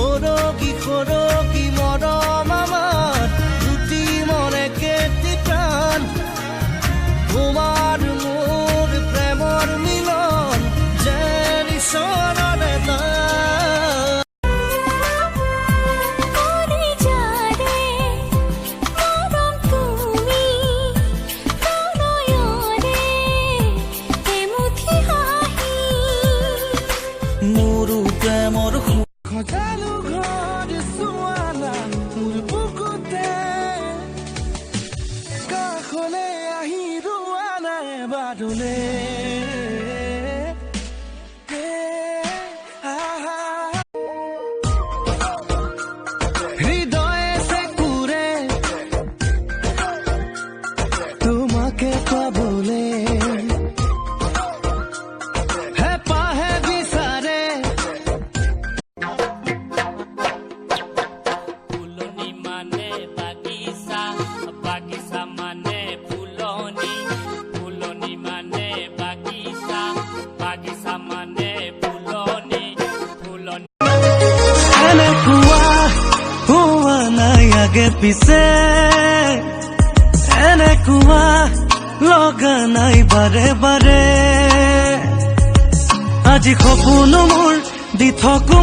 সৰকি মৰম আমাৰ দুটি মনে কেটি প্ৰাণ তোমাৰ মোৰ প্ৰেমৰ মিলন যেন ঈশ্বৰৰ দান মোৰো প্ৰেমৰ সজালো ঘৰ চোৱালা মোৰ বুকুতে কাষলে আহি ৰোৱা নাই বাদলে হৃদয়ে চেকুৰে তোমাকে পাবলে আগে পিছে এনেকুৱা লগা নাই বাৰে বাৰে আজি সপোন মোৰ দি থকো